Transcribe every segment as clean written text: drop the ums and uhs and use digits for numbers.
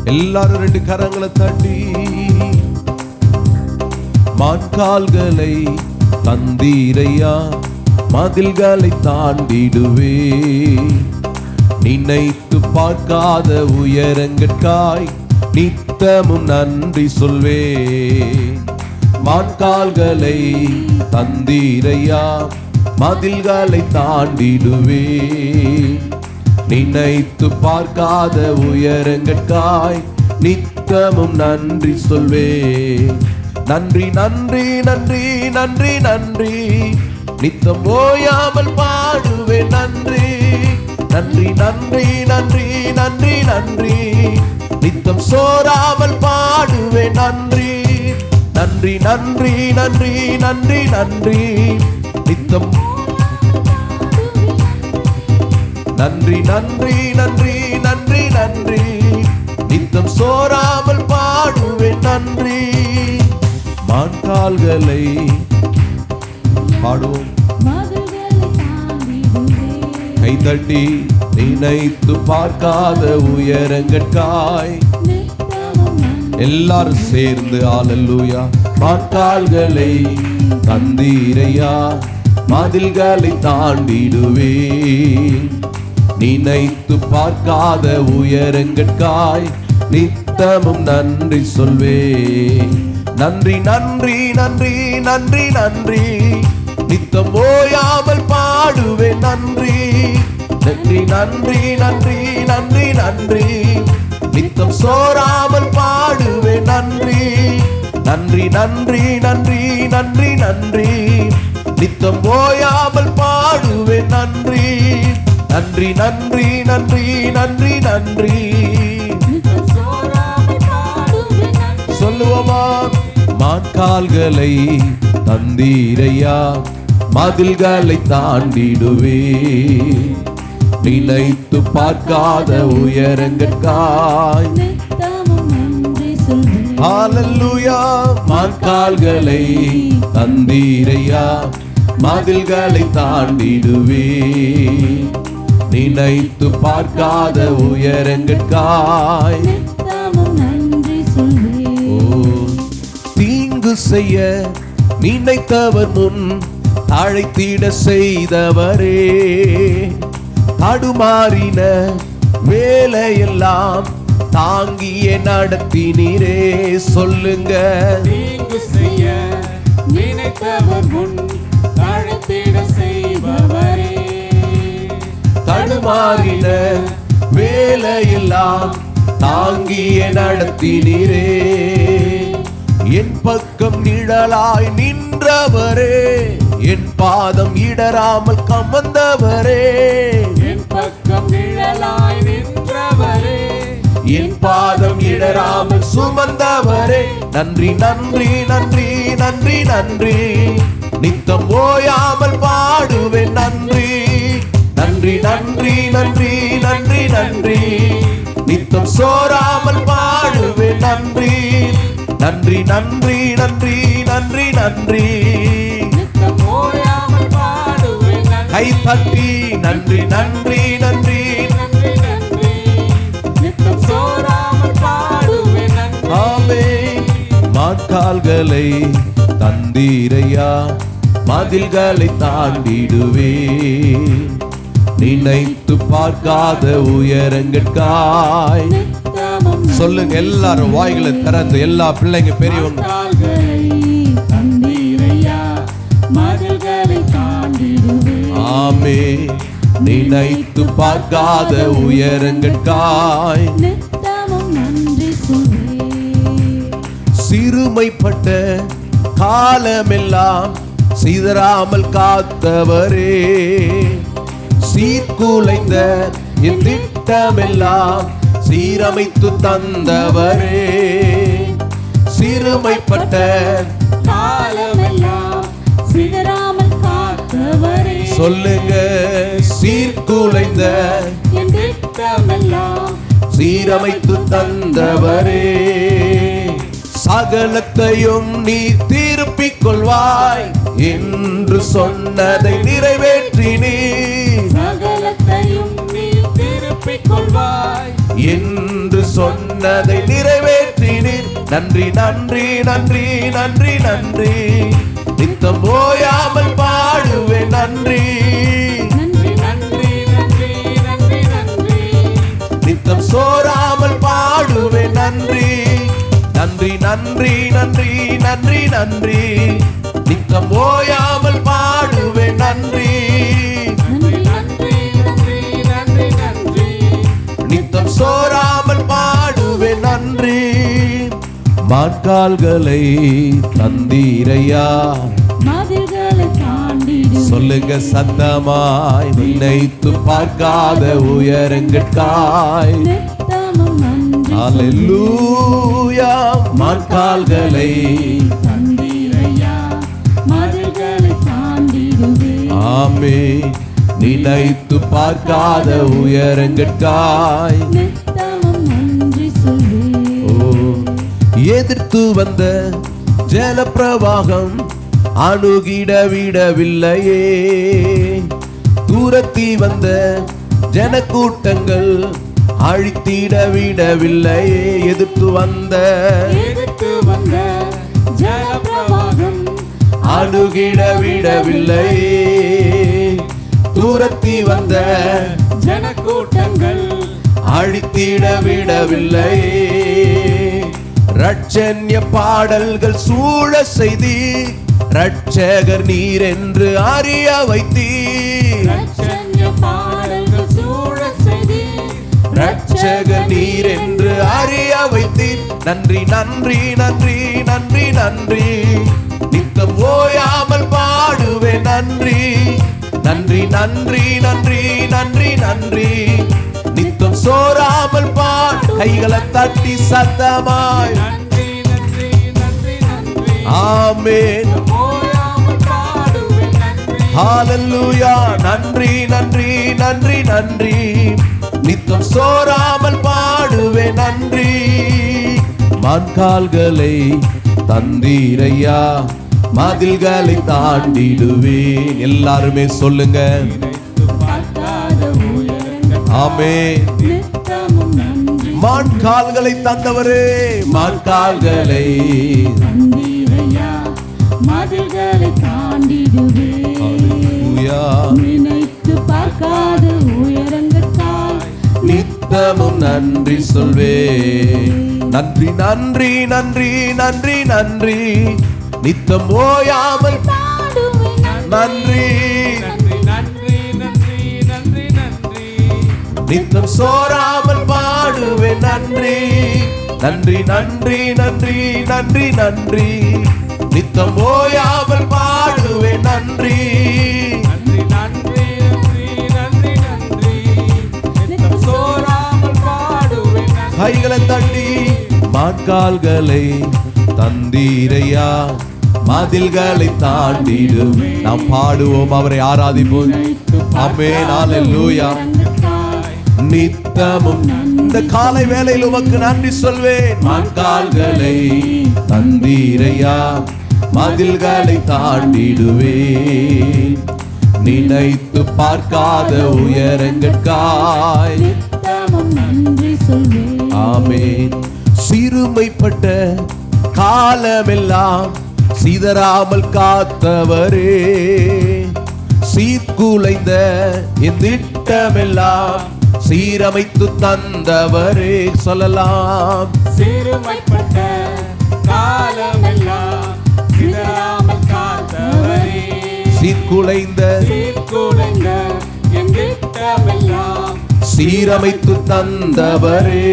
எல்லாரும் ரெண்டு கரங்களை தட்டி மான்கால்களை தந்தீரையா, மதில்களை தாண்டிடுவே. நினைத்து பார்க்காத உயரங்கற்காய் நித்தமும் நன்றி சொல்வே. மான்கால்களை தந்தீரையா, மதில்களை தாண்டிடுவே. நினைத்து பார்க்காத உயரங்கற்காய் நித்தமும் நன்றி சொல்வே. நன்றி நன்றி நன்றி நன்றி நன்றி, நித்தம் ஓயாமல் பாடுவேன் நன்றி. நன்றி நன்றி நன்றி நன்றி நன்றி, நித்தம் சோராமல் பாடுவேன் நன்றி. நன்றி நன்றி நன்றி நன்றி நன்றி, நித்தம் நன்றி நன்றி நன்றி நன்றி நன்றி, நித்தம் சோராமல் பாடுவேன் நன்றி. மான்கால்களை பாடுவோம் கைதட்டி. நினைத்து பார்க்காத உயரங்கற்காய் எல்லாரும் சேர்ந்து அல்லேலூயா. மான்கால்களை தந்தீரையா, மதில்களை தாண்டிடுவே. நினைத்து பார்க்காத உயரங்கற்காய் நித்தமும் நன்றி சொல்வே. நன்றி நன்றி நன்றி நன்றி நன்றி, நித்தம் ஓயாமல் பாடுவேன் நன்றி. நன்றி நன்றி நன்றி நன்றி நன்றி, நித்தம் சோராமல் பாடுவேன் நன்றி. நன்றி நன்றி நன்றி நன்றி நன்றி, நித்தம் ஓயாமல் பாடுவேன் நன்றி. நன்றி நன்றி நன்றி நன்றி நன்றி, சொல்லுவோமா. மான்கால்களை தந்தீரையா, மதில்களை தாண்டிடுவே. நினைத்து பார்க்காத உயரங்கற்காய் ஹல்லேலூயா. மான்கால்களை தந்தீரையா, மதில்களை தாண்டிடுவே. நினைத்து பார்க்காத உயரங்கற்காய் தீங்கு செய்ய நினைத்தவர் முன் அழைத்திட செய்தவரே. தடுமாறின வேலையெல்லாம் தாங்கிய நடத்தினீரே. சொல்லுங்க. தீங்கு செய்ய நினைத்தவர் முன் அழைத்திட செய்பவரே. தடுமாறின வேலையெல்லாம் தாங்கிய நடத்தினீரே. என் பக்கம் நிழலாய் நின்றவரே, என் பாதம் இடராமல் கமந்தவரே. என் பக்கம் நிழலாய் நின்றவரே, என் பாதம் இடராமல் சுமந்தவரே. நன்றி நன்றி நன்றி நன்றி நன்றி, நித்தம் ஓயாமல் பாடுவேன் நன்றி. நன்றி நன்றி நன்றி நன்றி நன்றி, நித்தம் சோராமல் பாடுவேன் நன்றி. நன்றி நன்றி நன்றி நன்றி நன்றி, நித்தம் ஓயாமல் பாடுவேன் நன்றி. கை தட்டி நன்றி நன்றி நன்றி நன்றி நன்றி, நித்தம் சோராமல் பாடுவேன் நன்றி. ஆமென். மான்கால்களை தந்தீரையா, மதில்களை தாண்டிடுவே. நினைத்து பார்க்காத உயரங்கற்காய் சொல்லுங்க. எல்லாரும் வாய்களை திறந்து, எல்லா பிள்ளைங்க பெரியவங்க. ஆமே. நினைத்து பார்க்காத உயரங்கற்காய் சிறுமைப்பட்ட காலமெல்லாம் சிதறாமல் காத்தவரே. சீர்குலைந்த என் திட்டமெல்லாம் சீரமைத்து தந்தவரே. சிறுமைப்பட்ட காலமெல்லாம் சிதறாமல் காத்தவரே. சொல்லுங்க. சீர்குலைந்த என் திட்டமெல்லாம் சீரமைத்து தந்தவரே. சகலத்தையும் நீ திருப்பிக் கொள்வாய் என்று சொன்னதை நிறைவேற்றினீர். சகலத்தையும் நீ திருப்பிக் கொள்வாய் என்று சொன்னதை நிறைவேற்றினீர். நன்றி நன்றி நன்றி நன்றி நன்றி. நித்தம் ஓயாமல் பாடுவேன் நன்றி. நன்றி நன்றி நன்றி நன்றி நன்றி. நித்தம் சோராமல் பாடுவேன் நன்றி. நன்றி நன்றி நன்றி நன்றி நன்றி. நித்தம் ஓயாமல் பாடுவேன் நன்றி. நன்றி நன்றி நன்றி நன்றி நன்றி. நித்தம் சோராமல் பாடுவேன் நன்றி. மான்கால்களை தந்தீரையா, மதில்களை தாண்டிடுவேன். சொல்லுங்க சத்தமாய். நினைத்து பார்க்காத உயரங்கட்காய் நித்தமும் நன்றி அல்லேலூயா. மான்கால்களை தந்தீரையா, மதில்களை தாண்டிடுவேன். ஆமென். நினைத்து பார்க்காத உயரங்கட்காய் நித்தமும் நன்றி சொல்வேன். எதிர்த்து வந்த ஜலப்பிரவாகம் அணுகிட விடவில்லையே. தூரத்தி வந்த ஜனக்கூட்டங்கள் அழித்திட விடவில்லையே. எதிர்த்து வந்த ஜலப்பிரவாகம் அணுகிட விடவில்லையே. தூரத்தி வந்த ஜனக்கூட்டங்கள் அழித்திட விடவில்லையே. ரட்சண்ய பாடல்கள் சூழ செய்தி, ரட்சகர் நீர் என்று அறிய வைத்தீர். ரட்சண்ய பாடல்கள் சூழ செய்தி, ரட்சகர் நீர் என்று அறிய வைத்தீர். நன்றி நன்றி நன்றி நன்றி நன்றி. நித்தம் ஓயாமல் பாடுவேன் நன்றி. நன்றி நன்றி நன்றி நன்றி நன்றி. நித்தம் சோராமல் பாடு. கைகளை தட்டி சத்தமாய் நன்றி நன்றி நன்றி நன்றி. ஆமென். ஓயாமல் பாடுவேன் நன்றி. ஹalleluya. நன்றி நன்றி நன்றி நன்றி. நித்தம் சோராமல் பாடுவேன் நன்றி. மான்கால்களை தந்தீரையா, மதில்களை தாண்டிடுவேன். எல்லாருமே சொல்லுங்க பார்க்காத உயரங்கள் ஆமென். நித்தமும் நன்றி மான்கால்களை தந்தவரே, மான்கால்களை தந்தீரையா, மதில்களை தாண்டிடுவேன். ஹalleluya. நினைத்து பார்க்காத உயரங்கள்காய் நித்தமும் நன்றி சொல்வே. நன்றி நன்றி நன்றி நன்றி நன்றி. நித்தம் ஓயாமல் பாடுவேன் நன்றி. நன்றி நன்றி நன்றி நன்றி நன்றி. நித்தம் சோராமல் பாடுவேன் நன்றி. நன்றி நன்றி நன்றி நன்றி நன்றி. நித்தம் ஓயாமல் பாடுவேன் நன்றி. நன்றி நன்றி நன்றி நன்றி நன்றி. நித்தம் சோராமல் பாடுவேன் நன்றி. கைகளை தட்டி மான்கால்களை தந்தீரையா, மதில்களை தாண்டிடும். நாம் பாடுவோம், அவரை ஆராதிப்போம். ஆமென். ஹalleluya. நித்தமும் இந்த காலை வேளையில் உமக்கு நன்றி சொல்வேன். மான்கால்களை தந்தீரையா, மதில்களை தாண்டிடுவேன். நினைத்து பார்க்காத உயரங்கட்காய் நித்தமும் நன்றி சொல்வேன். ஆமென். சிறுமைப்பட்ட காலமெல்லாம் சிதறாமல் காத்தவரே, சீர்குலைந்த என் திட்டமெல்லாம் சீரமைத்து தந்தவரே. சொல்லலாம். சிறுமைப்பட்ட காலமெல்லாம் சிதறாமல் காத்தவரே, சீர்குலைந்த சீர்குலைந்த என் திட்டமெல்லாம் சீரமைத்து தந்தவரே.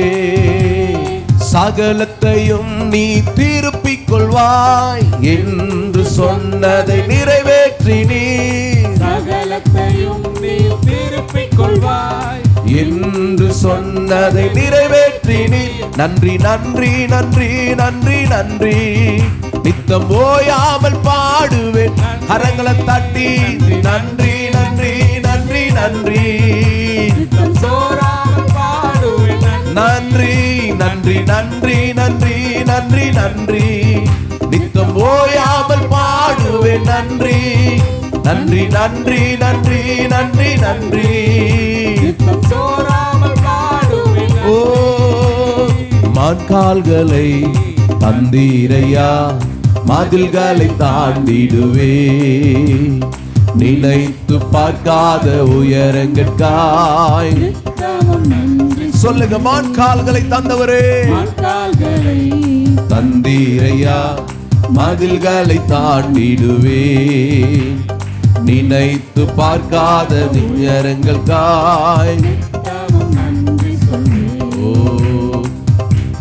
சகலத்தையும் நீ திருப்பிக் கொள்வாய் என்று சொன்னதை நிறைவேற்றினீர். சகலத்தையும் நீ திருப்பிக் கொள்வாய் என்று சொன்னதை நிறைவேற்றினீர். நன்றி நன்றி நன்றி நன்றி நன்றி. நித்தம் ஓயாமல் பாடுவேன். கரங்களை தட்டி நன்றி நன்றி நன்றி நன்றி. நித்தம் சோராமல் பாடுவேன் நன்றி நன்றி நன்றி நன்றி நன்றி நன்றி. நித்தம் ஓயாமல் பாடுவேன் நன்றி. நன்றி நன்றி நன்றி நன்றி நன்றி. நித்தம் சோராமல் பாடுவேன் ஓ மான்கால்களை தந்தீரையா, மதில்களை தாண்டிடுவே. நினைத்து பார்க்காத உயரங்கற்காய் நித்தமும் நன்றி சொல்லுங்க. மான்கால்களை தந்தவரே, கால்களை தந்தீரையா, மதில்களை தாண்டிடுவே. நினைத்து பார்க்காத உயரங்கற்காய் நித்தமும் நன்றி சொல்வே. ஓ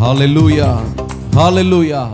ஹalleluya, ஹalleluya.